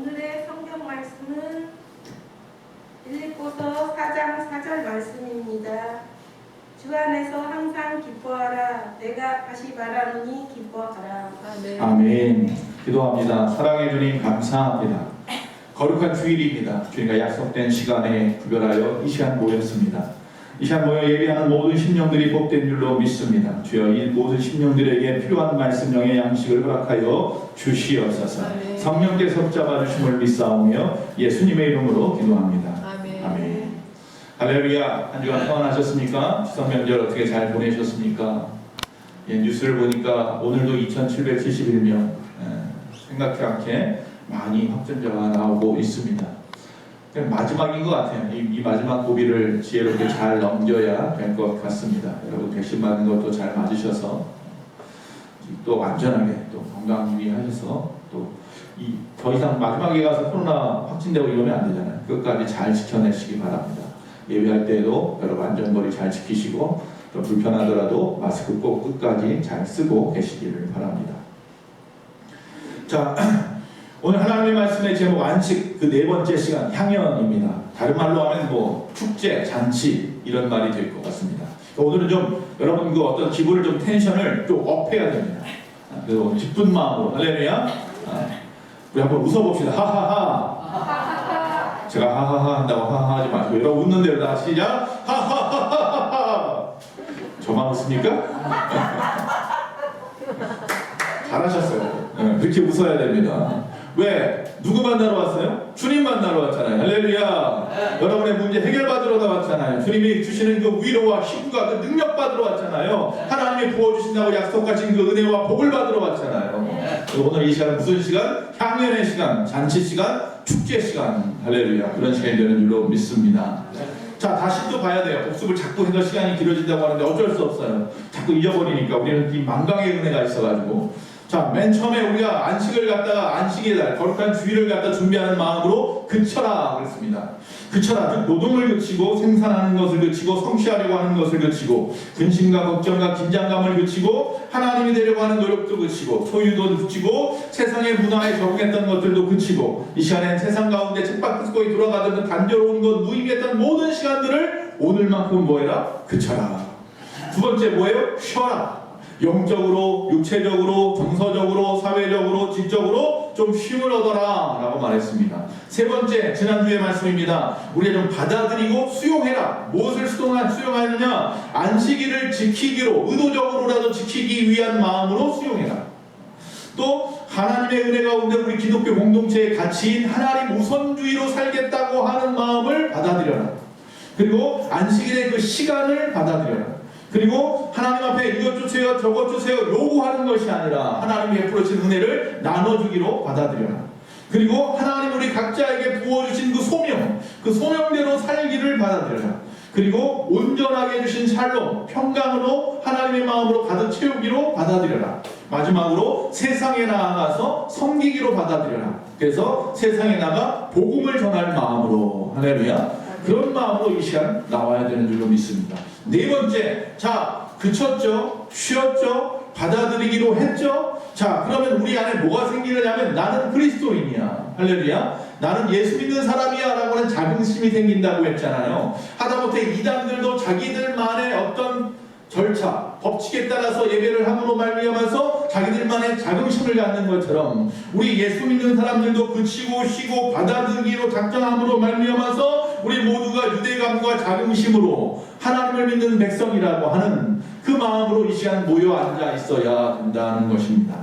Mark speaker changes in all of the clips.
Speaker 1: 오늘의 성경 말씀은 빌립보서 4장 4절 말씀입니다. 주 안에서 항상 기뻐하라. 내가 다시 말하노니 기뻐하라.
Speaker 2: 아멘.
Speaker 3: 아멘. 기도합니다. 사랑해 주님 감사합니다. 거룩한 주일입니다. 주님과 약속된 시간에 구별하여 이 시간 모였습니다. 이 시간 모여 예배하는 모든 심령들이 복된 줄로 믿습니다. 주여 이 모든 심령들에게 필요한 말씀령의 양식을 허락하여 주시옵소서.
Speaker 2: 아멘.
Speaker 3: 성령께서 붙잡아 주심을 믿사오며 예수님의 이름으로 기도합니다.
Speaker 2: 아멘.
Speaker 3: 아멘. 할렐루야. 한 주간 평안하셨습니까? 추석 명절 어떻게 잘 보내셨습니까? 뉴스를 보니까 오늘도 2771명 생각지 않게 많이 확진자가 나오고 있습니다. 마지막인 것 같아요. 이 마지막 고비를 지혜롭게 잘 넘겨야 될 것 같습니다. 여러분 백신 맞는 것도 잘 맞으셔서 또 안전하게 또 건강 유의하셔서 또 더 이상 마지막에 가서 코로나 확진되고 이러면 안 되잖아요. 끝까지 잘 지켜내시기 바랍니다. 예배할 때도 여러분 안전거리 잘 지키시고 좀 불편하더라도 마스크 꼭 끝까지 잘 쓰고 계시기를 바랍니다. 자, 오늘 하나님의 말씀의 제목 안식 그 네 번째 시간 향연입니다. 다른 말로 하면 뭐 축제, 잔치 이런 말이 될 것 같습니다. 오늘은 좀 여러분 그 어떤 기분을 좀 텐션을 좀 업해야 됩니다. 그리고 기쁜 마음으로 할렐루야. 우리 한번 웃어봅시다. 하하하. 제가 하하하 한다고 하하하지 마시고 여러분 웃는 대로 다 시작. 하하하하하. 저만 웃습니까? 잘하셨어요. 그렇게 웃어야 됩니다. 왜? 누구 만나러 왔어요? 주님 만나러 왔잖아요. 할렐루야. 여러분의 문제 해결받으러 나왔잖아요. 주님이 주시는 그 위로와 힘과 그 능력 받으러 왔잖아요. 하나님이 부어주신다고 약속하신 그 은혜와 복을 받으러 왔잖아요. 오늘 이 시간은 무슨 시간? 향연의 시간, 잔치 시간, 축제 시간. 할렐루야. 그런 시간이 되는 줄로 믿습니다. 자, 다시 또 봐야 돼요. 복습을 자꾸 해서 시간이 길어진다고 하는데 어쩔 수 없어요. 자꾸 잊어버리니까 우리는 이 만강의 은혜가 있어가지고. 자, 맨 처음에 우리가 안식을 갖다가 안식의 날, 거룩한 주일을 갖다 준비하는 마음으로 그쳐라 그랬습니다. 그쳐라, 즉 노동을 그치고 생산하는 것을 그치고 성취하려고 하는 것을 그치고 근심과 걱정과 긴장감을 그치고 하나님이 되려고 하는 노력도 그치고 소유도 그치고 세상의 문화에 적응했던 것들도 그치고 이 시간엔 세상 가운데 쳇바퀴 돌아가던 그 단조로운 것 무의미했던 모든 시간들을 오늘만큼 뭐해라? 그쳐라. 두 번째 뭐예요? 쉬어라. 영적으로, 육체적으로, 정서적으로, 사회적으로, 지적으로 좀 쉼을 얻어라 라고 말했습니다. 세 번째, 지난주의 말씀입니다. 우리가 좀 받아들이고 수용해라. 무엇을 수용하느냐? 안식일을 지키기로, 의도적으로라도 지키기 위한 마음으로 수용해라. 또 하나님의 은혜 가운데 우리 기독교 공동체의 가치인 하나님 우선주의로 살겠다고 하는 마음을 받아들여라. 그리고 안식일의 그 시간을 받아들여라. 그리고 하나님 앞에 이것 주세요 저것 주세요 요구하는 것이 아니라 하나님이 베풀어 주신 은혜를 나눠주기로 받아들여라. 그리고 하나님 우리 각자에게 부어주신 그 소명대로 살기를 받아들여라. 그리고 온전하게 해주신 샬롬 평강으로 하나님의 마음으로 가득 채우기로 받아들여라. 마지막으로 세상에 나아가서 섬기기로 받아들여라. 그래서 세상에 나가 복음을 전할 마음으로 할렐루야. 그런 마음으로 이 시간 나와야 되는 줄로 믿습니다. 네 번째, 자, 그쳤죠? 쉬었죠? 받아들이기로 했죠? 자, 그러면 우리 안에 뭐가 생기느냐면 나는 그리스도인이야. 할렐루야. 나는 예수 믿는 사람이야 라고 하는 자긍심이 생긴다고 했잖아요. 하다못해 이단들도 자기들만의 어떤 절차, 법칙에 따라서 예배를 함으로 말미암아서 자기들만의 자긍심을 갖는 것처럼 우리 예수 믿는 사람들도 그치고 쉬고 받아들이기로 작정함으로 말미암아서 우리 모두가 유대감과 자긍심으로 하나님을 믿는 백성이라고 하는 그 마음으로 이 시간 모여 앉아 있어야 된다는 것입니다.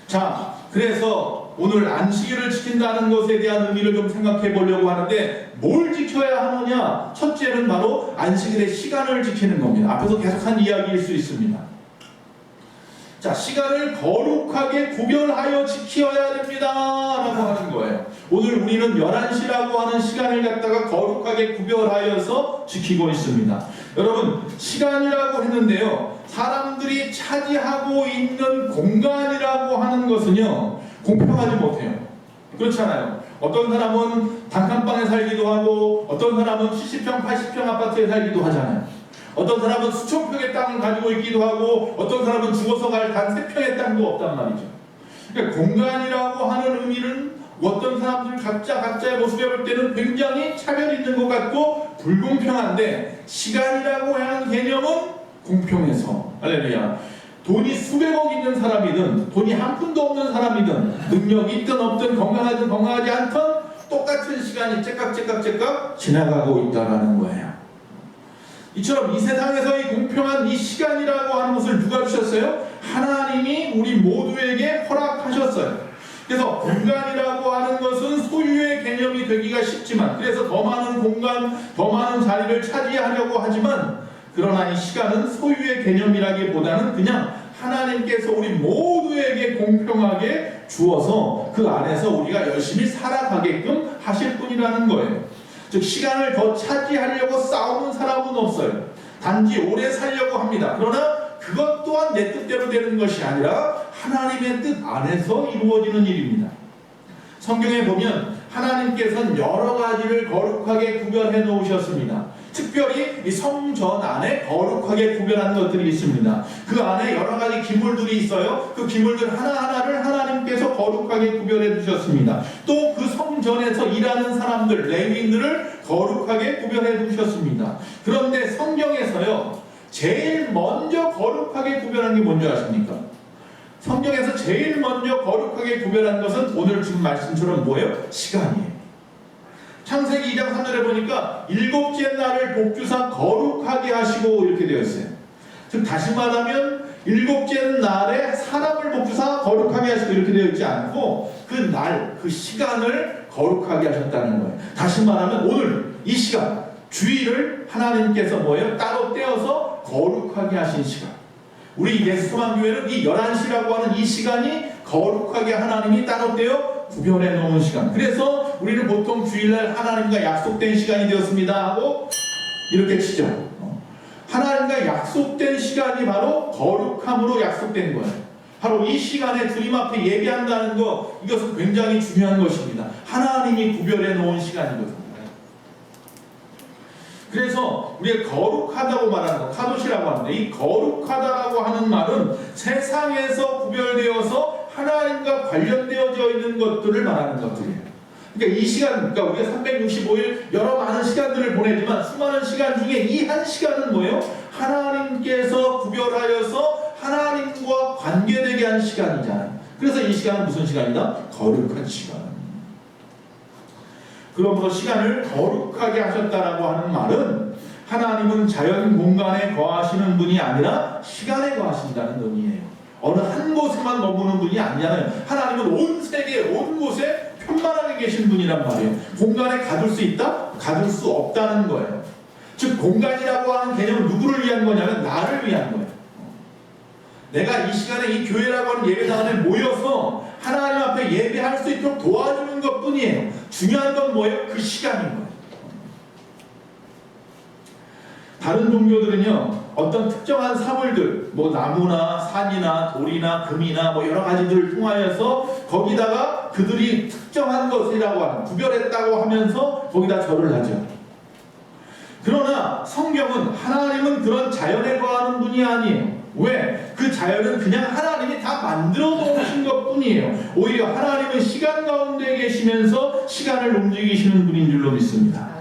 Speaker 3: 자, 그래서 오늘 안식일을 지킨다는 것에 대한 의미를 좀 생각해 보려고 하는데 뭘 지켜야 하느냐? 첫째는 바로 안식일의 시간을 지키는 겁니다. 앞에서 계속한 이야기일 수 있습니다. 자, 시간을 거룩하게 구별하여 지켜야 됩니다 라고 하는 거예요. 오늘 우리는 11시라고 하는 시간을 갖다가 거룩하게 구별하여서 지키고 있습니다. 여러분, 시간이라고 했는데요, 사람들이 차지하고 있는 공간이라고 하는 것은요 공평하지 못해요. 그렇잖아요. 어떤 사람은 단칸방에 살기도 하고 어떤 사람은 70평, 80평 아파트에 살기도 하잖아요. 어떤 사람은 수천 평의 땅을 가지고 있기도 하고 어떤 사람은 죽어서 갈 단 3평의 땅도 없단 말이죠. 그러니까 공간이라고 하는 의미는 어떤 사람들 각자의 모습에 볼 때는 굉장히 차별이 있는 것 같고 불공평한데 시간이라고 하는 개념은 공평해서 할렐루야. 돈이 수백억 있는 사람이든 돈이 한 푼도 없는 사람이든 능력이 있든 없든 건강하든 건강하지 않든 똑같은 시간이 째깍째깍 지나가고 있다는 거예요. 이처럼 이 세상에서 이 공평한 이 시간이라고 하는 것을 누가 주셨어요? 하나님이 우리 모두에게 허락하셨어요. 그래서 공간이라고 하는 것은 소유의 개념이 되기가 쉽지만, 그래서 더 많은 공간, 더 많은 자리를 차지하려고 하지만, 그러나 이 시간은 소유의 개념이라기보다는 그냥 하나님께서 우리 모두에게 공평하게 주어서 그 안에서 우리가 열심히 살아가게끔 하실 뿐이라는 거예요. 즉 시간을 더 차지하려고 싸우는 사람은 없어요. 단지 오래 살려고 합니다. 그러나 그것 또한 내 뜻대로 되는 것이 아니라 하나님의 뜻 안에서 이루어지는 일입니다. 성경에 보면 하나님께서는 여러 가지를 거룩하게 구별해 놓으셨습니다. 특별히 이 성전 안에 거룩하게 구별한 것들이 있습니다. 그 안에 여러 가지 기물들이 있어요. 그 기물들 하나하나를 하나님께서 거룩하게 구별해 두셨습니다. 또 그 성전에서 일하는 사람들, 레위인들을 거룩하게 구별해 두셨습니다. 그런데 성경에서요, 제일 먼저 거룩하게 구별한 게 뭔지 아십니까? 성경에서 제일 먼저 거룩하게 구별한 것은 오늘 지금 말씀처럼 뭐예요? 시간이에요. 창세기 2장 3절에 보니까 일곱째 날을 복주사 거룩하게 하시고 이렇게 되어 있어요. 즉 다시 말하면 일곱째 날에 사람을 복주사 거룩하게 하시고 이렇게 되어 있지 않고 그 날, 그 시간을 거룩하게 하셨다는 거예요. 다시 말하면 오늘 이 시간, 주일을 하나님께서 뭐예요? 따로 떼어서 거룩하게 하신 시간. 우리 예수만 교회는 이 11시라고 하는 이 시간이 거룩하게 하나님이 따로 떼어 구별해 놓은 시간. 그래서 우리는 보통 주일날 하나님과 약속된 시간이 되었습니다 하고 이렇게 치죠. 하나님과 약속된 시간이 바로 거룩함으로 약속된 거예요. 바로 이 시간에 주님 앞에 예배한다는 것, 이것은 굉장히 중요한 것입니다. 하나님이 구별해 놓은 시간이거든요. 그래서 우리가 거룩하다고 말하는 것, 카도시라고 하는데, 이 거룩하다라고 하는 말은 세상에서 구별되어서 하나님과 관련되어져 있는 것들을 말하는 것들이에요. 그러니까 이 시간, 그러니까 우리가 365일 여러 많은 시간들을 보내지만 수많은 시간 중에 이 한 시간은 뭐예요? 하나님께서 구별하여서 하나님과 관계되게 한 시간이잖아요. 그래서 이 시간은 무슨 시간이다? 거룩한 시간. 그러므로 시간을 거룩하게 하셨다라고 하는 말은 하나님은 자연 공간에 거하시는 분이 아니라 시간에 거하신다는 의미예요. 어느 한 곳에만 머무는 분이 아니잖아요. 하나님은 온 세계, 온 곳에 편만하게 계신 분이란 말이에요. 공간에 가둘 수 있다? 가둘 수 없다는 거예요. 즉 공간이라고 하는 개념은 누구를 위한 거냐면 나를 위한 거예요. 내가 이 시간에 이 교회라고 하는 예배당 안에 모여서 하나님 앞에 예배할 수 있도록 도와주는 것 뿐이에요. 중요한 건 뭐예요? 그 시간인 거예요. 다른 종교들은요, 어떤 특정한 사물들, 뭐 나무나 산이나 돌이나 금이나 뭐 여러 가지들을 통하여서 거기다가 그들이 특정한 것이라고 하는, 구별했다고 하면서 거기다 절을 하죠. 그러나 성경은 하나님은 그런 자연에 거하는 분이 아니에요. 왜? 그 자연은 그냥 하나님이 다 만들어 놓으신 것 뿐이에요. 오히려 하나님은 시간 가운데 계시면서 시간을 움직이시는 분인 줄로 믿습니다.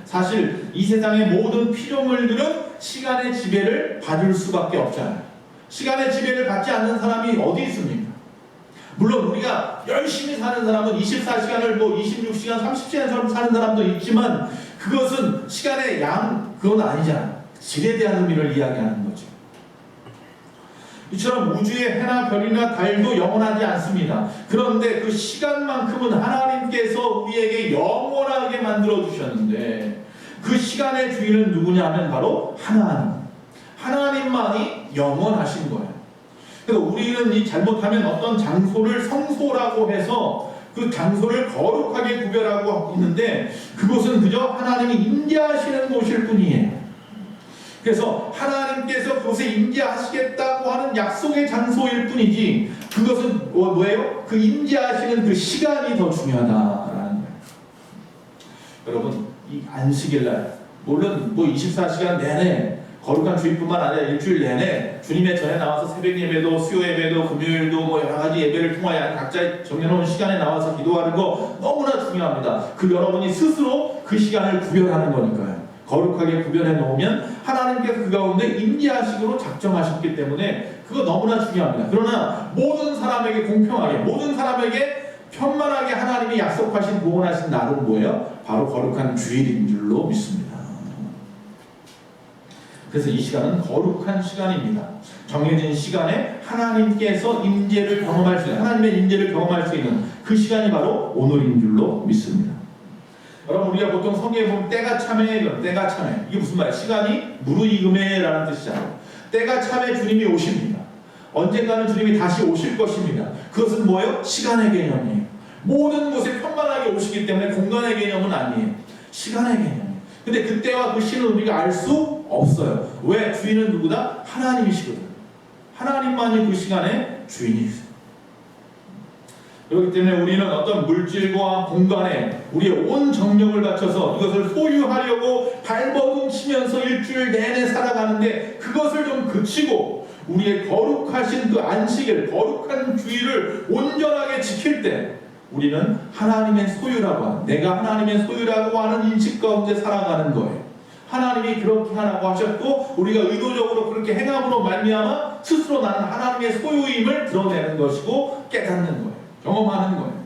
Speaker 3: 사실 이 세상의 모든 피조물들은 시간의 지배를 받을 수밖에 없잖아요. 시간의 지배를 받지 않는 사람이 어디 있습니까? 물론 우리가 열심히 사는 사람은 24시간을 뭐 26시간, 30시간 사는 사람도 있지만 그것은 시간의 양, 그건 아니잖아요. 질에 대한 의미를 이야기하는 거죠. 이처럼 우주의 해나 별이나 달도 영원하지 않습니다. 그런데 그 시간만큼은 하나님께서 우리에게 영원하게 만들어 주셨는데 그 시간의 주인은 누구냐 하면 바로 하나님. 하나님만이 영원하신 거예요. 그래서 우리는 이 잘못하면 어떤 장소를 성소라고 해서 그 장소를 거룩하게 구별하고 있는데 그곳은 그저 하나님이 임재하시는 곳일 뿐이에요. 그래서 하나님께서 그곳에 임재하시겠다고 하는 약속의 장소일 뿐이지 그것은 뭐예요? 그 임재하시는 그 시간이 더 중요하다라는 거예요. 여러분 이 안식일날 물론 뭐 24시간 내내 거룩한 주일뿐만 아니라 일주일 내내 주님의 전에 나와서 새벽 예배도 수요 예배도 금요일도 뭐 여러 가지 예배를 통하여 각자 정해놓은 시간에 나와서 기도하는 거 너무나 중요합니다. 그 여러분이 스스로 그 시간을 구별하는 거니까요. 거룩하게 구별해 놓으면 하나님께서 그 가운데 임재하시기로 작정하셨기 때문에 그거 너무나 중요합니다. 그러나 모든 사람에게 공평하게 모든 사람에게 편만하게 하나님이 약속하신 구원하신 날은 뭐예요? 바로 거룩한 주일인 줄로 믿습니다. 그래서 이 시간은 거룩한 시간입니다. 정해진 시간에 하나님께서 임재를 경험할 수 있는 하나님의 임재를 경험할 수 있는 그 시간이 바로 오늘인 줄로 믿습니다. 여러분 우리가 보통 성경에 보면 때가 참에 때가 참에 이게 무슨 말이에요? 시간이 무르익음에라는 뜻이잖아요. 때가 참에 주님이 오십니다. 언젠가는 주님이 다시 오실 것입니다. 그것은 뭐예요? 시간의 개념이에요. 모든 곳에 편만하게 오시기 때문에 공간의 개념은 아니에요. 시간의 개념이에요. 근데 그때와 그 시는 우리가 알 수 없어요. 왜? 주인은 누구다? 하나님이시거든요. 하나님만이 그 시간의 주인이세요. 그렇기 때문에 우리는 어떤 물질과 공간에 우리의 온 정력을 바쳐서 이것을 소유하려고 발버둥 치면서 일주일 내내 살아가는데 그것을 좀 그치고 우리의 거룩하신 그 안식일, 거룩한 주일을 온전하게 지킬 때 우리는 하나님의 소유라고 하는, 내가 하나님의 소유라고 하는 인식 가운데 살아가는 거예요. 하나님이 그렇게 하라고 하셨고 우리가 의도적으로 그렇게 행함으로 말미암아 스스로 나는 하나님의 소유임을 드러내는 것이고 깨닫는 거예요. 경험하는 거예요.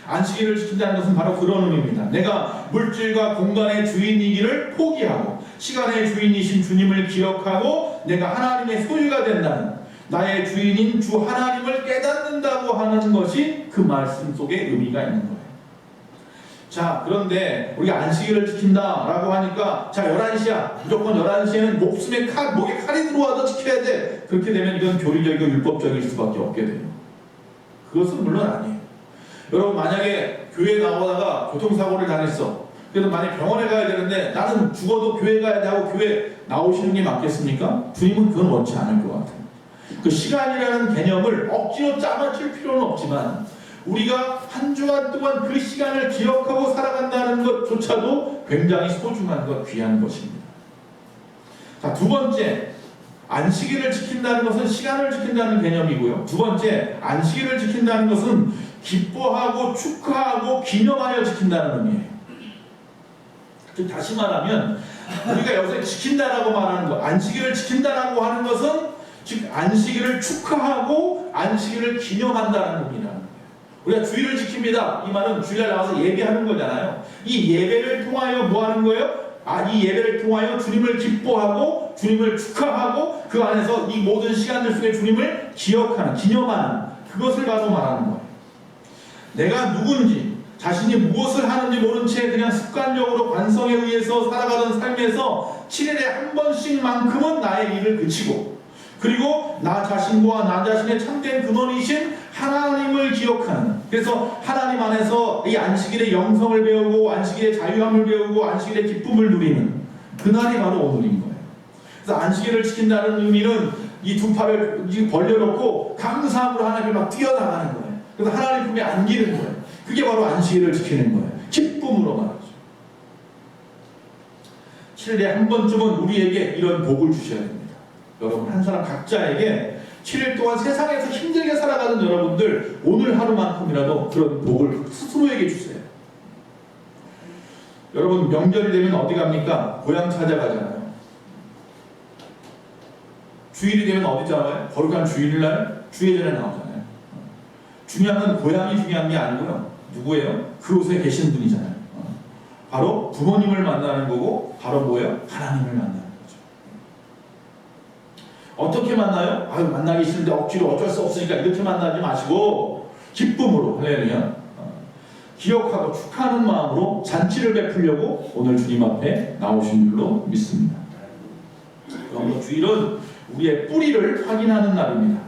Speaker 3: 안식일을 지킨다는 것은 바로 그런 의미입니다. 내가 물질과 공간의 주인이기를 포기하고 시간의 주인이신 주님을 기억하고 내가 하나님의 소유가 된다는 나의 주인인 주 하나님을 깨닫는다고 하는 것이 그 말씀 속에 의미가 있는 거예요. 자, 그런데 우리가 안식일을 지킨다라고 하니까 자 11시야. 무조건 11시에는 목에 칼이 들어와도 지켜야 돼. 그렇게 되면 이건 교리적이고 율법적일 수밖에 없게 돼요. 그것은 물론 아니에요. 여러분 만약에 교회 나오다가 교통사고를 당했어. 그래서 만약에 병원에 가야 되는데 나는 죽어도 교회 가야 돼 하고 교회 나오시는 게 맞겠습니까? 주님은 그건 원치 않을 것 같아요. 그 시간이라는 개념을 억지로 짜맞출 필요는 없지만 우리가 한 주간 동안 그 시간을 기억하고 살아간다는 것조차도 굉장히 소중한 것, 귀한 것입니다. 자, 두 번째, 안식일을 지킨다는 것은 시간을 지킨다는 개념이고요. 두 번째, 안식일을 지킨다는 것은 기뻐하고 축하하고 기념하여 지킨다는 의미예요. 다시 말하면 우리가 여기서 지킨다라고 말하는 것, 안식일을 지킨다라고 하는 것은 즉 안식일을 축하하고 안식일을 기념한다는 의미라는 거예요. 우리가 주일을 지킵니다. 이 말은 주일날 나와서 예배하는 거잖아요. 이 예배를 통하여 뭐 하는 거예요? 이 예배를 통하여 주님을 기뻐하고 주님을 축하하고 그 안에서 이 모든 시간들 속에 주님을 기억하는, 기념하는 그것을 바로 말하는 거예요. 내가 누군지 자신이 무엇을 하는지 모른 채 그냥 습관적으로 관성에 의해서 살아가던 삶에서 7일에 한 번씩만큼은 나의 일을 그치고 그리고 나 자신과 나 자신의 참된 근원이신 하나님을 기억하는, 그래서 하나님 안에서 이 안식일의 영성을 배우고 안식일의 자유함을 배우고 안식일의 기쁨을 누리는 그날이 바로 오늘인 거예요. 그래서 안식일을 지킨다는 의미는 이 두 팔을 벌려놓고 감사함으로 하나님을 막 뛰어나가는 거예요. 그래서 하나님 품에 안기는 거예요. 그게 바로 안식일을 지키는 거예요. 기쁨으로 말하죠. 7일에 한 번쯤은 우리에게 이런 복을 주셔야 됩니다. 여러분 한 사람 각자에게 7일 동안 세상에서 힘들게 살아가는 여러분들 오늘 하루만큼이라도 그런 복을 스스로에게 주세요. 여러분 명절이 되면 어디 갑니까? 고향 찾아가잖아요. 주일이 되면 어디 가요? 거룩한 주일날 주예전에 나오잖아요. 중요한 건 고향이 중요한 게 아니고요. 누구예요? 그곳에 계신 분이잖아요. 바로 부모님을 만나는 거고 바로 뭐예요? 하나님을 만나는 거죠. 어떻게 만나요? 만나기 싫은데 억지로 어쩔 수 없으니까 이렇게 만나지 마시고 기쁨으로 할렐루야 기억하고 축하하는 마음으로 잔치를 베풀려고 오늘 주님 앞에 나오신 줄로 믿습니다. 그럼 주일은 우리의 뿌리를 확인하는 날입니다.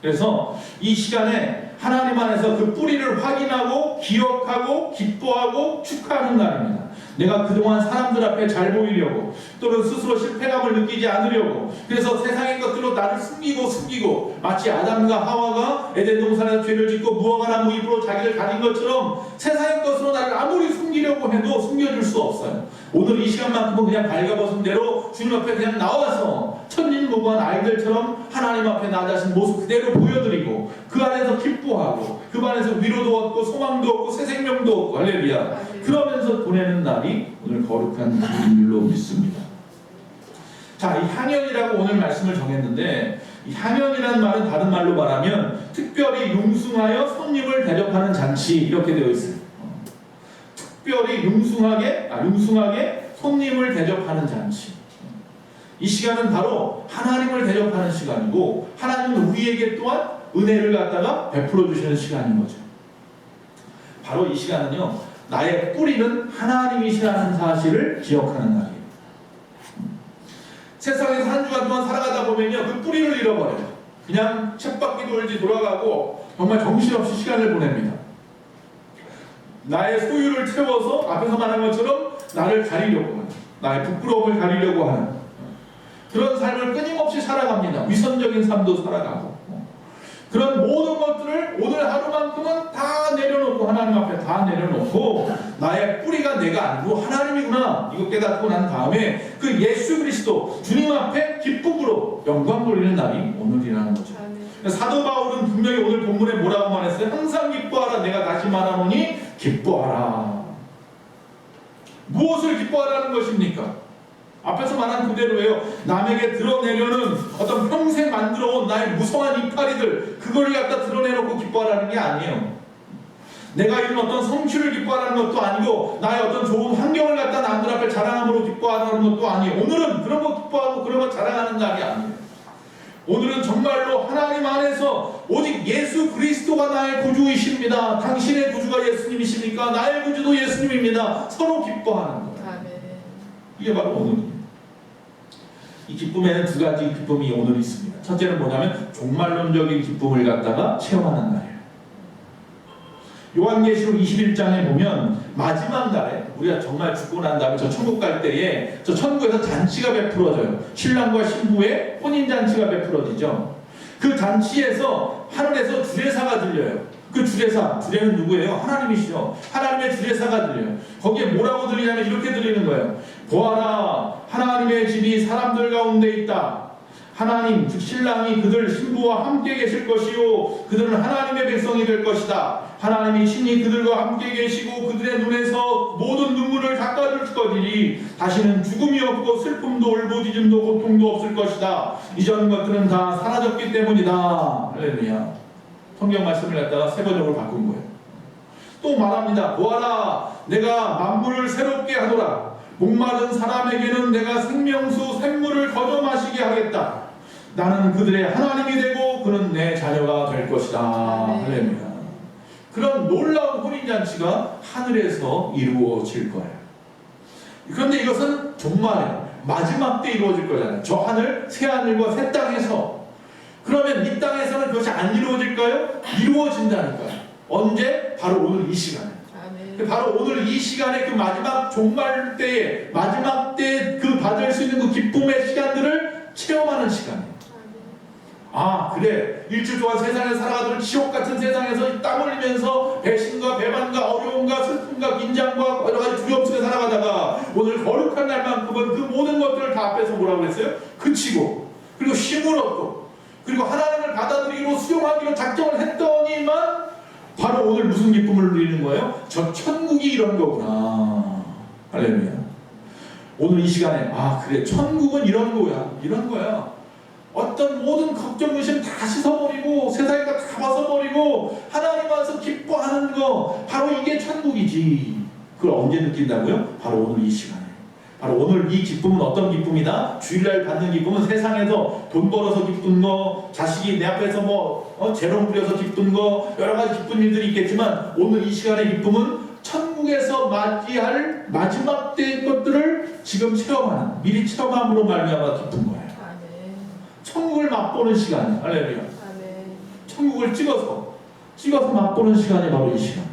Speaker 3: 그래서 이 시간에 하나님 안에서 그 뿌리를 확인하고 기억하고 기뻐하고 축하하는 날입니다. 내가 그동안 사람들 앞에 잘 보이려고 또는 스스로 실패감을 느끼지 않으려고 그래서 세상의 것들로 나를 숨기고 마치 아담과 하와가 에덴 동산에서 죄를 짓고 무화과 나무 잎으로 자기를 가린 것처럼 세상의 것으로 나를 아무리 숨기려고 해도 숨겨줄 수 없어요. 오늘 이 시간만큼은 그냥 발가벗은 대로 주님 앞에 그냥 나와서 천진무구한 아이들처럼 하나님 앞에 나 자신 모습 그대로 보여드리고 그 안에서 기뻐하고 그 안에서 위로도 얻고 소망도 얻고 새 생명도 얻고 할렐루야. 그러면서 보내는 날이 오늘 거룩한 주일로 믿습니다. 자, 이 향연이라고 오늘 말씀을 정했는데 이 향연이라는 말은 다른 말로 말하면 특별히 융숭하여 손님을 대접하는 잔치 이렇게 되어 있어요. 특별히 융숭하게 손님을 대접하는 잔치. 이 시간은 바로 하나님을 대접하는 시간이고 하나님은 우리에게 또한 은혜를 갖다가 베풀어 주시는 시간인 거죠. 바로 이 시간은요, 나의 뿌리는 하나님이시라는 사실을 기억하는 날이에요. 세상에서 한 주간 동안 살아가다 보면요, 그 뿌리를 잃어버려요. 그냥 쳇바퀴 돌지 돌아가고 정말 정신없이 시간을 보냅니다. 나의 소유를 채워서 앞에서 말한 것처럼 나를 가리려고 하는, 나의 부끄러움을 가리려고 하는 그런 삶을 끊임없이 살아갑니다. 위선적인 삶도 살아가고 그런 모든 것들을 오늘 하루만큼은 다 내려놓고 하나님 앞에 다 내려놓고 나의 뿌리가 내가 아니고 하나님이구나 이거 깨닫고 난 다음에 그 예수 그리스도 주님 앞에 기쁨으로 영광 돌리는 날이 오늘이라는 거죠. 사도 바울은 분명히 오늘 본문에 뭐라고 말했어요? 항상 기뻐하라. 내가 다시 말하노니 기뻐하라. 무엇을 기뻐하라는 것입니까? 앞에서 말한 그대로예요. 남에게 드러내려는 어떤 평생 만들어온 나의 무성한 이파리들 그걸 갖다 드러내놓고 기뻐하라는 게 아니에요. 내가 이룬 어떤 성취를 기뻐하라는 것도 아니고 나의 어떤 좋은 환경을 갖다 남들 앞에 자랑함으로 기뻐하라는 것도 아니에요. 오늘은 그런 거 기뻐하고 그런 거 자랑하는 날이 아니에요. 오늘은 정말로 하나님 안에서 오직 예수 그리스도가 나의 구주이십니다. 당신의 구주가 예수님이십니까? 나의 구주도 예수님입니다. 서로 기뻐하는 거예요. 이게 바로 오늘입니다. 이 기쁨에는 두 가지 기쁨이 오늘 있습니다. 첫째는 뭐냐면 종말론적인 기쁨을 갖다가 체험하는 날이에요. 요한계시록 21장에 보면 마지막 날에 우리가 정말 죽고 난 다음에 저 천국 갈 때에 저 천국에서 잔치가 베풀어져요. 신랑과 신부의 혼인잔치가 베풀어지죠. 그 잔치에서 하늘에서 주례사가 들려요. 그 주례는 누구예요? 하나님이시죠. 하나님의 주례사가 들려요. 거기에 뭐라고 들리냐면 이렇게 들리는 거예요. 보아라, 하나님의 집이 사람들 가운데 있다. 하나님, 즉 신랑이 그들 신부와 함께 계실 것이요 그들은 하나님의 백성이 될 것이다. 하나님이 친히 그들과 함께 계시고 그들의 눈에서 모든 눈물을 닦아줄 것이니 다시는 죽음이 없고 슬픔도 울부짖음도 고통도 없을 것이다. 이전 것들은 다 사라졌기 때문이다. 할렐루야. 성경 말씀을 갖다가 세 번역으로 바꾼 거예요. 또 말합니다. 보아라, 내가 만물을 새롭게 하노라. 목마른 사람에게는 내가 생명수 샘물을 거저 마시게 하겠다. 나는 그들의 하나님이 되고 그는 내 자녀가 될 것이다. 할렐루야. 그런 놀라운 혼인잔치가 하늘에서 이루어질 거예요. 그런데 이것은 정말 마지막 때 이루어질 거잖아요. 저 하늘, 새 하늘과 새 땅에서. 그러면 이 땅에서는 그것이 안 이루어질까요? 이루어진다니까요. 언제? 바로 오늘 이 시간에. 바로 오늘 이 시간에 그 마지막 종말 때에 마지막 때 그 받을 수 있는 그 기쁨의 시간들을 체험하는 시간이에요. 아 그래, 일주일 동안 세상에 살아가던 지옥 같은 세상에서 땀 흘리면서 배신과 배반과 어려움과 슬픔과 긴장과 여러 가지 두려움 속에 살아가다가 오늘 거룩한 날만큼은 그 모든 것들을 다 앞에서 뭐라고 그랬어요? 그치고 그리고 힘을 얻고 그리고 하나님을 받아들이기로 수용하기로 작정을 했더니만 바로 오늘 무슨 기쁨을 누리는 거예요? 저 천국이 이런 거구나. 할렐루야. 오늘 이 시간에 아 그래, 천국은 이런 거야. 어떤 모든 걱정 의심 다 씻어버리고 세상에 다 벗어버리고 하나님 와서 기뻐하는 거, 바로 이게 천국이지. 그걸 언제 느낀다고요? 바로 오늘 이 시간에. 바로 오늘 이 기쁨은 어떤 기쁨이다? 주일날 받는 기쁨은 세상에서 돈 벌어서 기쁜 거, 자식이 내 앞에서 재롱 부려서 기쁜 거, 여러 가지 기쁜 일들이 있겠지만 오늘 이 시간의 기쁨은 천국에서 맞이할 마지막 때의 것들을 지금 체험하는, 미리 체험함으로 말미암아 기쁜 거예요. 천국을 맛보는 시간. 할렐루야. 천국을 찍어서 맛보는 시간이 바로 이 시간.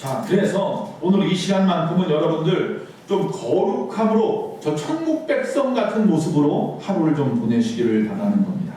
Speaker 3: 자, 그래서 오늘 이 시간만큼은 여러분들 좀 거룩함으로 저 천국 백성 같은 모습으로 하루를 좀 보내시기를 바라는 겁니다.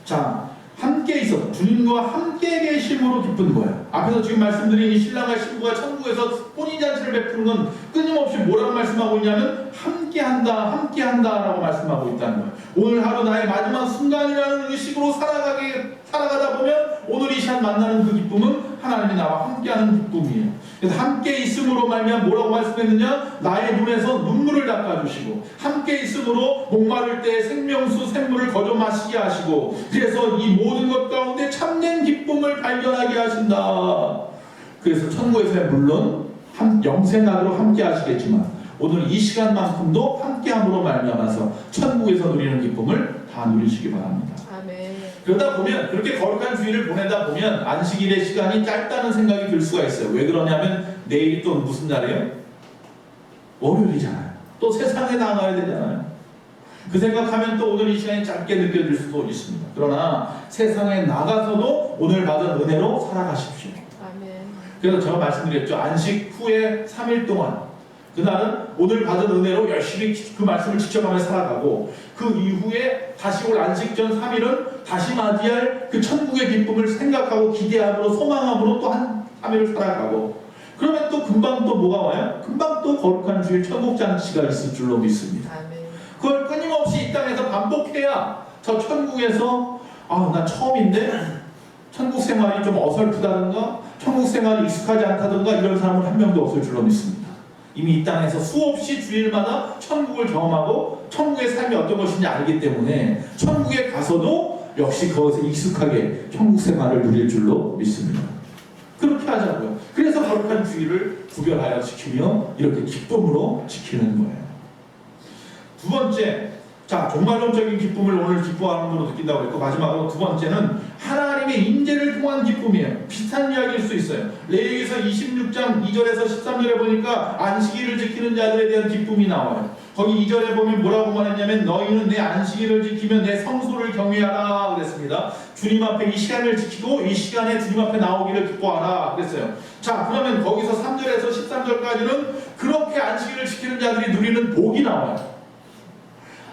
Speaker 3: 자, 함께 있어 주님과 함께 계심으로 기쁜 거예요. 앞에서 지금 말씀드린 이 신랑과 신부가 천국에서 혼인잔치를 베푸는 건 끊임없이 뭐라고 말씀하고 있냐면 함께한다 라고 말씀하고 있다는 거예요. 오늘 하루 나의 마지막 순간이라는 의식으로 살아가다 보면 오늘 이 시간 만나는 그 기쁨은 하나님이 나와 함께하는 기쁨이에요. 그래서 함께 있음으로 말미암아 뭐라고 말씀했느냐? 나의 눈에서 눈물을 닦아주시고 함께 있음으로 목마를 때 생명수 샘물을 거저 마시게 하시고 그래서 이 모든 것 가운데 참된 기쁨을 발견하게 하신다. 그래서 천국에서 물론 영생하도록 함께 하시겠지만 오늘 이 시간만큼도 함께함으로 말미암아서 천국에서 누리는 기쁨을 다 누리시기 바랍니다.
Speaker 2: 아멘.
Speaker 3: 그러다 보면 그렇게 거룩한 주일을 보내다 보면 안식일의 시간이 짧다는 생각이 들 수가 있어요. 왜 그러냐면 내일이 또 무슨 날이에요? 월요일이잖아요. 또 세상에 나가야 되잖아요. 그 생각하면 또 오늘 이 시간이 짧게 느껴질 수도 있습니다. 그러나 세상에 나가서도 오늘 받은 은혜로 살아가십시오.
Speaker 2: 아멘.
Speaker 3: 그래서 제가 말씀드렸죠. 안식 후에 3일 동안 그날은 오늘 받은 은혜로 열심히 그 말씀을 지켜가며 살아가고 그 이후에 다시 올 안식 전 3일은 다시 맞이할 그 천국의 기쁨을 생각하고 기대함으로 소망함으로 또 한 3일을 살아가고 그러면 또 금방 또 뭐가 와요? 금방 또 거룩한 주일 천국 잔치가 있을 줄로 믿습니다.
Speaker 2: 아멘.
Speaker 3: 그걸 끊임없이 이 땅에서 반복해야 저 천국에서 나 처음인데 천국 생활이 좀 어설프다든가 천국 생활이 익숙하지 않다든가 이런 사람은 한 명도 없을 줄로 믿습니다. 이미 이 땅에서 수없이 주일마다 천국을 경험하고 천국의 삶이 어떤 것인지 알기 때문에 천국에 가서도 역시 그것에 익숙하게 천국 생활을 누릴 줄로 믿습니다. 그렇게 하자고요. 그래서 거룩한 주일을 구별하여 지키며 이렇게 기쁨으로 지키는 거예요. 두 번째, 자 종말론적인 기쁨을 오늘 기뻐하는 으로 느낀다고 했고 마지막으로 두 번째는 하나님의 임재를 통한 기쁨이에요. 비슷한 이야기일 수 있어요. 레위기서 26장 2절에서 13절에 보니까 안식일을 지키는 자들에 대한 기쁨이 나와요. 거기 2절에 보면 뭐라고 말했냐면 너희는 내 안식일을 지키며 내 성소를 경외하라 그랬습니다. 주님 앞에 이 시간을 지키고 이 시간에 주님 앞에 나오기를 기뻐하라 그랬어요. 자 그러면 거기서 3절에서 13절까지는 그렇게 안식일을 지키는 자들이 누리는 복이 나와요.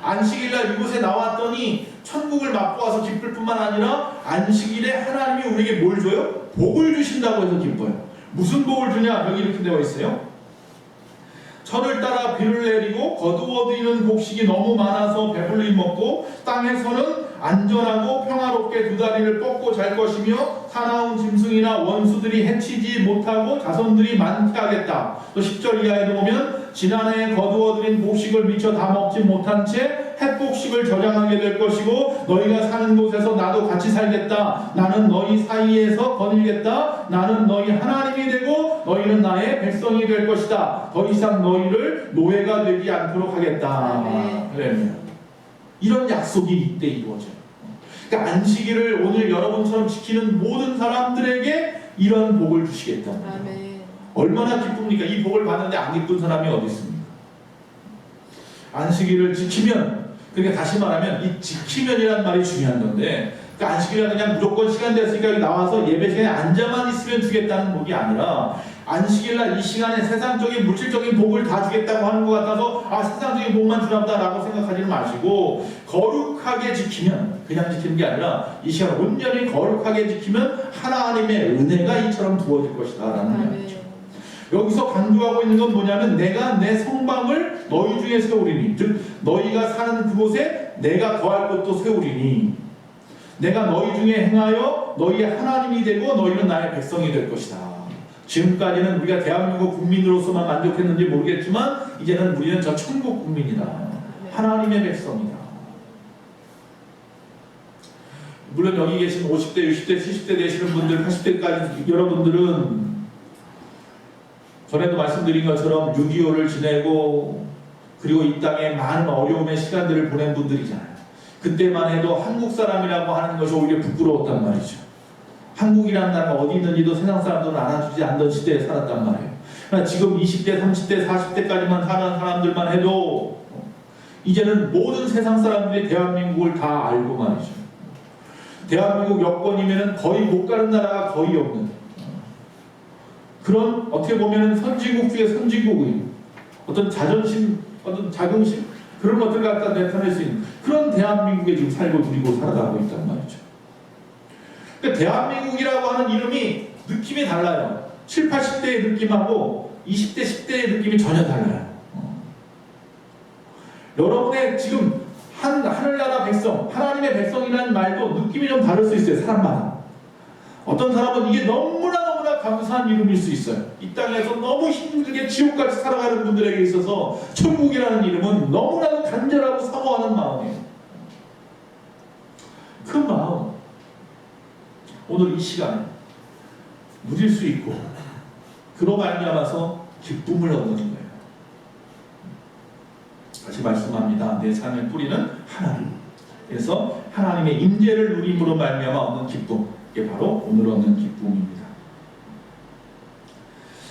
Speaker 3: 안식일날 이곳에 나왔더니 천국을 맛보아서 기쁠 뿐만 아니라 안식일에 하나님이 우리에게 뭘 줘요? 복을 주신다고 해서 기뻐요. 무슨 복을 주냐? 여기 이렇게 되어 있어요. 철을 따라 비를 내리고 거두어들이는 곡식이 너무 많아서 배불리 먹고 땅에서는 안전하고 평화롭게 두 다리를 뻗고 잘 것이며 사나운 짐승이나 원수들이 해치지 못하고 자손들이 많게 하겠다. 또 10절 이하에도 보면 지난해 거두어들인 곡식을 미처 다 먹지 못한 채 햇곡식을 저장하게 될 것이고 너희가 사는 곳에서 나도 같이 살겠다. 나는 너희 사이에서 거닐겠다. 나는 너희 하나님이 되고 너희는 나의 백성이 될 것이다. 더 이상 너희를 노예가 되지 않도록 하겠다. 그래. 이런 약속이 이때 이루어져요. 그러니까 안식일을 오늘 여러분처럼 지키는 모든 사람들에게 이런 복을 주시겠다. 얼마나 기쁩니까? 이 복을 받는데 안 기쁜 사람이 어디 있습니까? 안식일을 지키면, 그러니까 다시 말하면 이 지키면이라는 말이 중요한 건데 그러니까 안식일은 그냥 무조건 시간 됐으니까 여기 나와서 예배 시간에 앉아만 있으면 주겠다는 복이 아니라 안식일날 이 시간에 세상적인 물질적인 복을 다 주겠다고 하는 것 같아서 세상적인 복만 주랍다 라고 생각하지는 마시고 거룩하게 지키면 그냥 지키는 게 아니라 이 시간 온전히 거룩하게 지키면 하나님의 은혜가 이처럼 부어질 것이다 라는 이야기죠. 여기서 강조하고 있는 건 뭐냐면 내가 내 성방을 너희 중에 세우리니 즉 너희가 사는 그곳에 내가 거할 곳도 세우리니 내가 너희 중에 행하여 너희의 하나님이 되고 너희는 나의 백성이 될 것이다. 지금까지는 우리가 대한민국 국민으로서만 만족했는지 모르겠지만 이제는 우리는 저 천국 국민이다. 하나님의 백성이다. 물론 여기 계신 50대, 60대, 70대 되시는 분들, 80대까지 여러분들은 전에도 말씀드린 것처럼 6.25를 지내고 그리고 이 땅에 많은 어려움의 시간들을 보낸 분들이잖아요. 그때만 해도 한국 사람이라고 하는 것이 오히려 부끄러웠단 말이죠. 한국이라는 나라가 어디 있는지도 세상 사람들은 알아주지 않던 시대에 살았단 말이에요. 그러니까 지금 20대, 30대, 40대까지만 사는 사람들만 해도 이제는 모든 세상 사람들이 대한민국을 다 알고 말이죠. 대한민국 여권이면 거의 못 가는 나라가 거의 없는 그런 어떻게 보면 선진국 중에 선진국의 어떤 자존심, 어떤 자긍심 그런 것들을 갖다 나타낼 수 있는 그런 대한민국에 지금 살고 누리고 살아가고 있단 말이죠. 그러니까 대한민국이라고 하는 이름이 느낌이 달라요. 7, 80대의 느낌하고 20대, 10대의 느낌이 전혀 달라요. 여러분의 지금 하늘나라 백성, 하나님의 백성이라는 말도 느낌이 좀 다를 수 있어요. 사람마다. 어떤 사람은 이게 너무나 감사한 이름일 수 있어요. 이 땅에서 너무 힘들게 지옥같이 살아가는 분들에게 있어서 천국이라는 이름은 너무나도 간절하고 사모하는 마음이에요. 그 마음 오늘 이 시간에 누릴 수 있고 그로 말미암아서 기쁨을 얻는 거예요. 다시 말씀합니다. 내 삶의 뿌리는 하나님. 그래서 하나님의 임재를 누림으로 말미암아 얻는 기쁨, 이게 바로 오늘 얻는 기쁨입니다.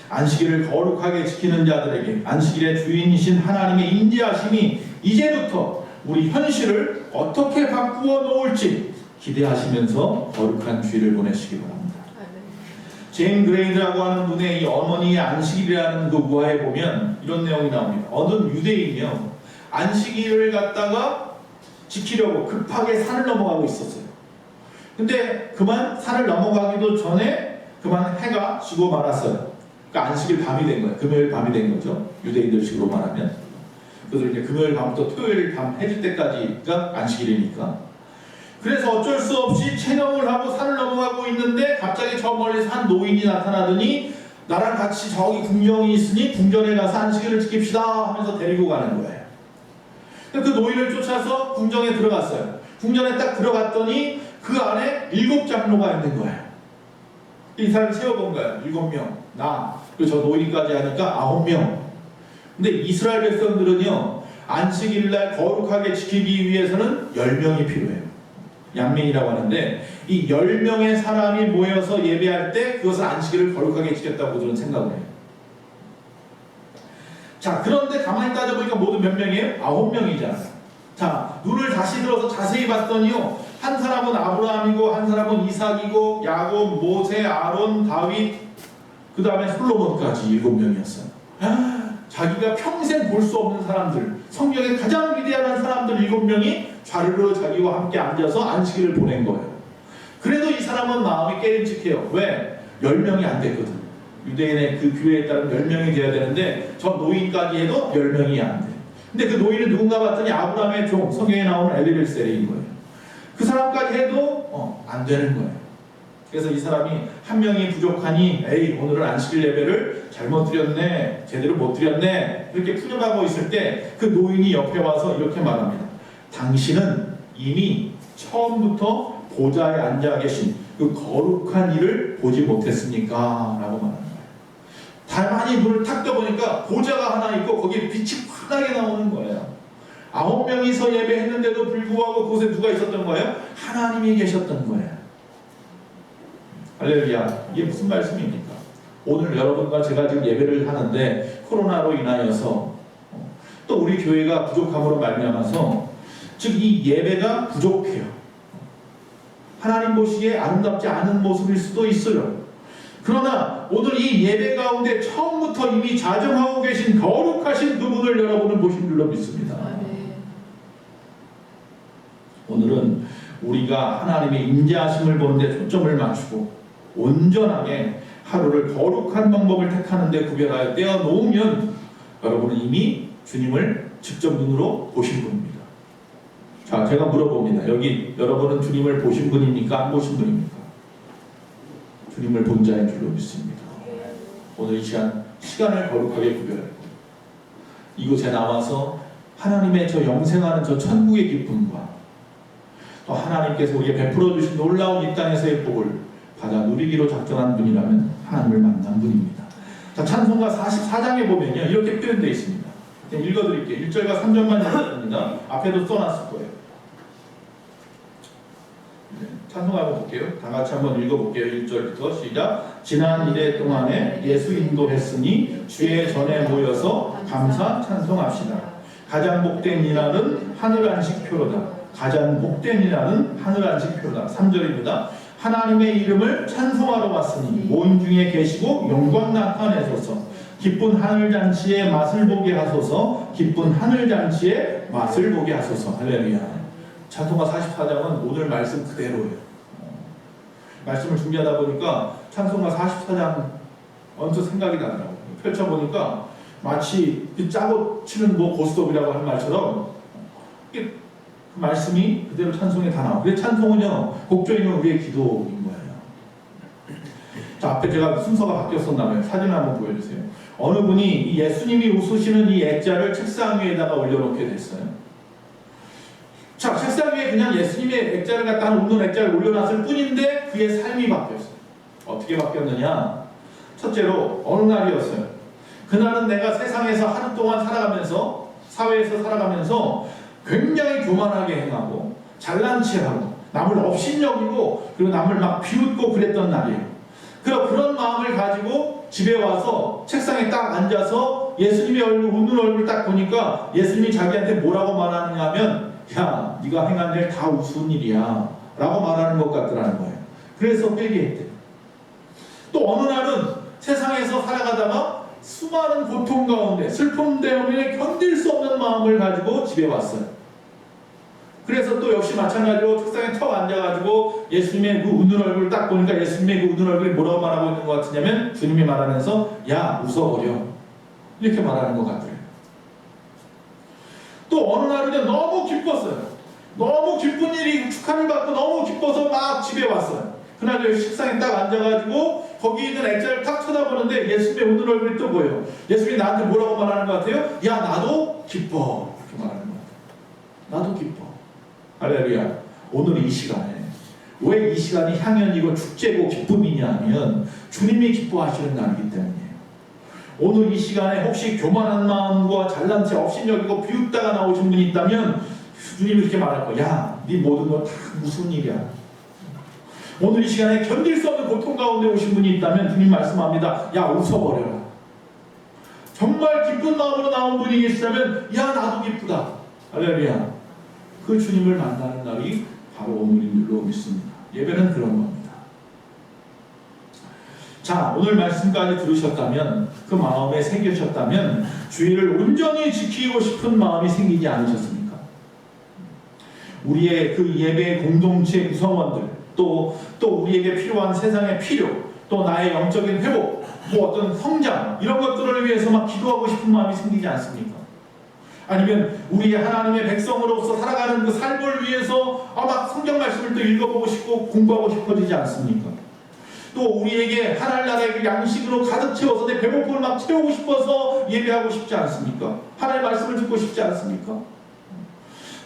Speaker 3: 안식일을 거룩하게 지키는 자들에게 안식일의 주인이신 하나님의 임재하심이 이제부터 우리 현실을 어떻게 바꾸어 놓을지 기대하시면서 거룩한 주일을 보내시기 바랍니다. 제인 그레이드라고 하는 분의 이 어머니의 안식일이라는 그 우화에 보면 이런 내용이 나옵니다. 어느 유대인이요 안식일을 갖다가 지키려고 급하게 산을 넘어가고 있었어요. 근데 그만 산을 넘어가기도 전에 그만 해가 지고 말았어요. 그러니까 안식일 밤이 된 거예요. 금요일 밤이 된 거죠. 유대인들식으로 말하면. 그래서 이제 금요일 밤부터 토요일 밤 해질 때까지가 안식일이니까. 그래서 어쩔 수 없이 체념을 하고 산을 넘어가고 있는데 갑자기 저 멀리서 한 노인이 나타나더니 나랑 같이 저기 궁정이 있으니 궁전에 가서 안식일을 지킵시다 하면서 데리고 가는 거예요. 그 노인을 쫓아서 궁정에 들어갔어요. 궁전에 딱 들어갔더니 그 안에 7장로가 있는 거예요. 이 사람을 세워본 거예요. 7명. 나. 그리고 저 노인까지 하니까 9명. 근데 이스라엘 백성들은요 안식일날 거룩하게 지키기 위해서는 10명이 필요해요. 양민이라고 하는데 이 10명의 사람이 모여서 예배할 때 그것을 안식일을 거룩하게 지켰다고 저는 생각을 해요. 자, 그런데 가만히 따져보니까 모두 몇 명이에요? 9명이잖아요. 자, 눈을 다시 들어서 자세히 봤더니요 한 사람은 아브라함이고 한 사람은 이삭이고 야곱, 모세, 아론, 다윗 그 다음에 솔로몬까지 7명이었어요. 자기가 평생 볼 수 없는 사람들, 성경의 가장 위대한 사람들 7명이 좌르르 자기와 함께 앉아서 안식일을 보낸 거예요. 그래도 이 사람은 마음이 깨림칙해요. 왜? 10명이 안 됐거든. 유대인의 그 규례에 따른 10명이 돼야 되는데 저 노인까지 해도 10명이 안 돼. 근데 그 노인은 누군가 봤더니 아브라함의 종, 성경에 나오는 엘리벨셀인 거예요. 그 사람까지 해도 안 되는 거예요. 그래서 이 사람이 한 명이 부족하니 에이 오늘은 안식일 예배를 잘못 드렸네, 제대로 못 드렸네 이렇게 푸념하고 있을 때 그 노인이 옆에 와서 이렇게 말합니다. 당신은 이미 처음부터 보좌에 앉아 계신 그 거룩한 일을 보지 못했습니까? 라고 말하는 거예요. 다만이 눈을 탁 떠보니까 보좌가 하나 있고 거기에 빛이 환하게 나오는 거예요. 9명이서 예배했는데도 불구하고 그곳에 누가 있었던 거예요? 하나님이 계셨던 거예요. 할렐루야. 이게 무슨 말씀입니까? 오늘 여러분과 제가 지금 예배를 하는데 코로나로 인하여서 또 우리 교회가 부족함으로 말미암아서 즉 이 예배가 부족해요. 하나님 보시기에 아름답지 않은 모습일 수도 있어요. 그러나 오늘 이 예배 가운데 처음부터 이미 자정하고 계신 거룩하신 그분을 여러분은 보신 줄로 믿습니다. 오늘은 우리가 하나님의 임재하심을 보는데 초점을 맞추고 온전하게 하루를 거룩한 방법을 택하는 데 구별하여 떼어놓으면 여러분은 이미 주님을 직접 눈으로 보신 분입니다. 자, 제가 물어봅니다. 여기 여러분은 주님을 보신 분입니까? 안 보신 분입니까? 주님을 본 자인 줄로 믿습니다. 오늘 이 시간을 거룩하게 구별하고 이곳에 나와서 하나님의 저 영생하는 저 천국의 기쁨과 또 하나님께서 우리에게 베풀어 주신 놀라운 이 땅에서의 복을 받아 누리기로 작정한 분이라면 하나님을 만난 분입니다. 자, 찬송가 44장에 보면요 이렇게 표현되어 있습니다. 읽어드릴게요. 1절과 3절만 읽어드립니다. 앞에도 써놨을 거예요. 찬송가 한번 볼게요. 다 같이 한번 읽어볼게요. 1절부터 시작. 지난 이래 동안에 예수 인도했으니 주의 전에 모여서 감사 찬송합시다. 가장 복된 이날은 하늘 안식표로다. 가장 복된 이날은 하늘 안식표로다. 3절입니다. 하나님의 이름을 찬송하러 왔으니 모임 중에 계시고 영광 나타내소서. 기쁜 하늘잔치의 맛을 보게 하소서. 기쁜 하늘잔치의 맛을 보게 하소서. 할렐루야. 찬송가 44장은 오늘 말씀 그대로예요. 말씀을 준비하다 보니까 찬송가 44장 언뜻 생각이 나더라고요. 펼쳐보니까 마치 짜고 치는 뭐 고스톱이라고 하는 말처럼 그 말씀이 그대로 찬송에 다 나와요. 그래서 찬송은요, 곡조이는 우리의 기도인 거예요. 자, 앞에 제가 순서가 바뀌었었나봐요. 사진 한번 보여주세요. 어느 분이 예수님이 웃으시는 이 액자를 책상 위에다가 올려놓게 됐어요. 자, 책상 위에 그냥 예수님의 액자를 갖다 웃는 액자를 올려놨을 뿐인데 그의 삶이 바뀌었어요. 어떻게 바뀌었느냐? 첫째로 어느 날이었어요. 그날은 내가 세상에서 하루 동안 살아가면서, 사회에서 살아가면서 굉장히 교만하게 행하고 잘난 체하고 남을 업신여기고 그리고 남을 막 비웃고 그랬던 날이에요. 그런 마음을 가지고 집에 와서 책상에 딱 앉아서 예수님의 얼굴, 웃는 얼굴 딱 보니까 예수님이 자기한테 뭐라고 말하느냐 하면, 야, 네가 행한 일 다 우스운 일이야 라고 말하는 것 같더라는 거예요. 그래서 회개했대요. 또 어느 날은 세상에서 살아가다가 수많은 고통 가운데 슬픔 때문에 견딜 수 없는 마음을 가지고 집에 왔어요. 그래서 또 역시 마찬가지로 책상에 턱 앉아가지고 예수님의 그 웃는 얼굴을 딱 보니까 예수님의 그 웃는 얼굴이 뭐라고 말하고 있는 것 같으냐면, 주님이 말하면서 야, 웃어버려 이렇게 말하는 것 같아요. 또 어느 날은 너무 기뻤어요. 너무 기쁜 일이 축하를 받고 너무 기뻐서 막 집에 왔어요. 그날 식상에 딱 앉아가지고 거기 있는 액자를 탁 쳐다보는데 예수님의 웃는 얼굴이 또 보여요. 예수님이 나한테 뭐라고 말하는 것 같아요? 야, 나도 기뻐 이렇게 말하는 것 같아요. 나도 기뻐. 할렐루야. 오늘 이 시간에 왜 이 시간이 향연이고 축제고 기쁨이냐 하면 주님이 기뻐하시는 날이기 때문이에요. 오늘 이 시간에 혹시 교만한 마음과 잘난 체 업신여기고 비웃다가 나오신 분이 있다면 주님이 이렇게 말할 거야. 야, 네 모든 건 다 무슨 일이야. 오늘 이 시간에 견딜 수 없는 고통 가운데 오신 분이 있다면 주님 말씀합니다. 야, 웃어버려라. 정말 기쁜 마음으로 나온 분이 계시다면 야, 나도 기쁘다. 할렐루야. 그 주님을 만나는 날이 바로 오늘인 줄로 믿습니다. 예배는 그런 겁니다. 자, 오늘 말씀까지 들으셨다면, 그 마음에 새기셨다면 주의를 온전히 지키고 싶은 마음이 생기지 않으셨습니까? 우리의 그 예배 공동체 구성원들, 또 우리에게 필요한 세상의 필요, 또 나의 영적인 회복, 뭐 어떤 성장, 이런 것들을 위해서 막 기도하고 싶은 마음이 생기지 않습니까? 아니면 우리 하나님의 백성으로서 살아가는 그 삶을 위해서 막 성경 말씀을 또 읽어보고 싶고 공부하고 싶어지지 않습니까? 또 우리에게 하늘나라의 그 양식으로 가득 채워서 내 배고픔을 막 채우고 싶어서 예배하고 싶지 않습니까? 하나님의 말씀을 듣고 싶지 않습니까?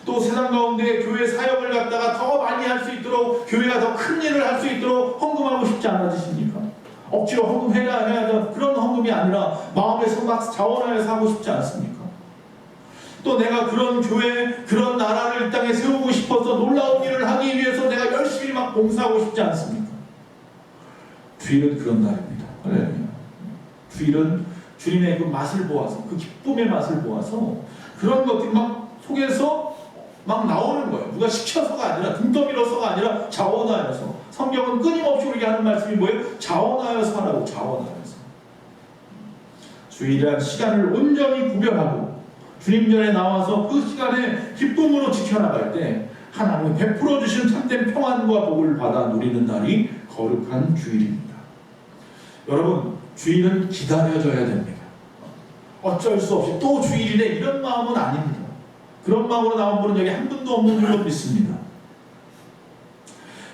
Speaker 3: 또 세상 가운데 교회 사역을 갖다가 더 많이 할 수 있도록, 교회가 더 큰 일을 할 수 있도록 헌금하고 싶지 않으십니까? 억지로 헌금해야 하던 그런 헌금이 아니라 마음에서 막 자원하여서 하고 싶지 않습니까? 또 내가 그런 교회, 그런 나라를 이 땅에 세우고 싶어서 놀라운 일을 하기 위해서 내가 열심히 막 봉사하고 싶지 않습니까? 주일은 그런 날입니다. 주일은 주님의 그 맛을 보아서, 그 기쁨의 맛을 보아서 그런 것들이 막 속에서 막 나오는 거예요. 누가 시켜서가 아니라, 등 떠밀어서가 아니라 자원하여서. 성경은 끊임없이 우리에게 하는 말씀이 뭐예요? 자원하여서 하라고, 자원하여서. 주일이란 시간을 온전히 구별하고 주님 전에 나와서 그 시간에 기쁨으로 지켜나갈 때 하나님이 베풀어 주신 참된 평안과 복을 받아 누리는 날이 거룩한 주일입니다. 여러분, 주일은 기다려져야 됩니다. 어쩔 수 없이 또 주일이네 이런 마음은 아닙니다. 그런 마음으로 나온 분은 여기 한 분도 없는 줄로 믿습니다.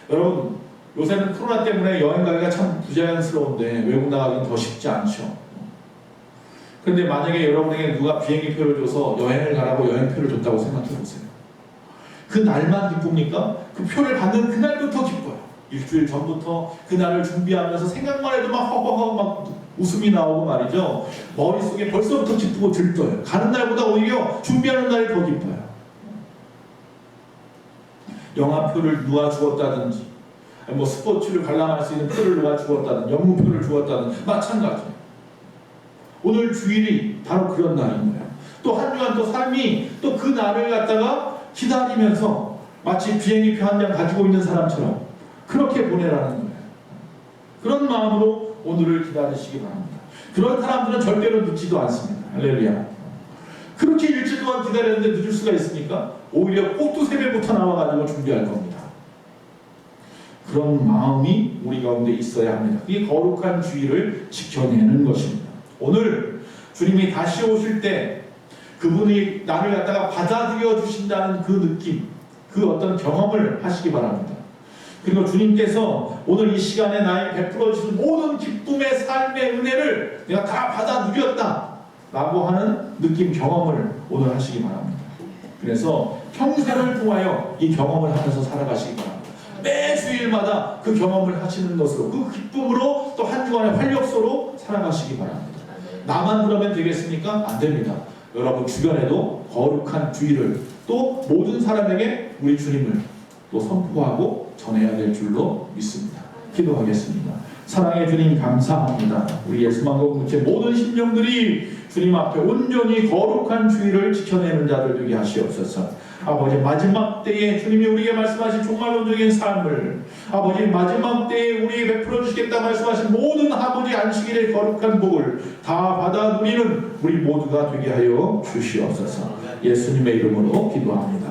Speaker 3: 여러분, 요새는 코로나 때문에 여행 가기가 참 부자연스러운데 외국 나가기는 더 쉽지 않죠. 그런데 만약에 여러분에게 누가 비행기 표를 줘서 여행을 가라고 여행표를 줬다고 생각해 보세요. 그 날만 기쁩니까? 그 표를 받는 그날부터 기뻐요. 일주일 전부터 그날을 준비하면서 생각만 해도 막 허허허 막 웃음이 나오고 말이죠. 머릿속에 벌써부터 기쁘고 들떠요. 가는 날보다 오히려 준비하는 날이 더 기뻐요. 영화표를 누가 주었다든지, 뭐 스포츠를 관람할 수 있는 표를 누가 주었다든, 영문표를 주었다든 마찬가지예요. 오늘 주일이 바로 그런 날인 거예요. 또 한 주간 또 삶이 또 그 날을 갖다가 기다리면서 마치 비행기표 한 장 가지고 있는 사람처럼 그렇게 보내라는 거예요. 그런 마음으로 오늘을 기다리시기 바랍니다. 그런 사람들은 절대로 늦지도 않습니다. 할렐루야. 그렇게 일주일 동안 기다렸는데 늦을 수가 있습니까? 오히려 꼭두 새벽부터 나와가지고 준비할 겁니다. 그런 마음이 우리 가운데 있어야 합니다. 그게 거룩한 주의를 지켜내는 것입니다. 오늘 주님이 다시 오실 때 그분이 나를 갖다가 받아들여 주신다는 그 느낌, 그 어떤 경험을 하시기 바랍니다. 그리고 주님께서 오늘 이 시간에 나에게 베풀어 주신 모든 기쁨의 삶의 은혜를 내가 다 받아 누렸다 라고 하는 느낌, 경험을 오늘 하시기 바랍니다. 그래서 평생을 통하여 이 경험을 하면서 살아가시기 바랍니다. 매 주일마다 그 경험을 하시는 것으로, 그 기쁨으로 또 한 주간의 활력소로 살아가시기 바랍니다. 나만 그러면 되겠습니까? 안 됩니다. 여러분 주변에도 거룩한 주의를, 또 모든 사람에게 우리 주님을 또 선포하고 전해야 될 줄로 믿습니다. 기도하겠습니다. 사랑의 주님 감사합니다. 우리 예수만 공동체 모든 심령들이 주님 앞에 온전히 거룩한 주의를 지켜내는 자들 되게 하시옵소서. 아버지, 마지막 때에 주님이 우리에게 말씀하신 종말론적인 삶을, 아버지 마지막 때에 우리에게 베풀어 주시겠다 말씀하신 모든 아버지 안식일의 거룩한 복을 다 받아 누리는 우리 모두가 되게 하여 주시옵소서. 예수님의 이름으로 기도합니다.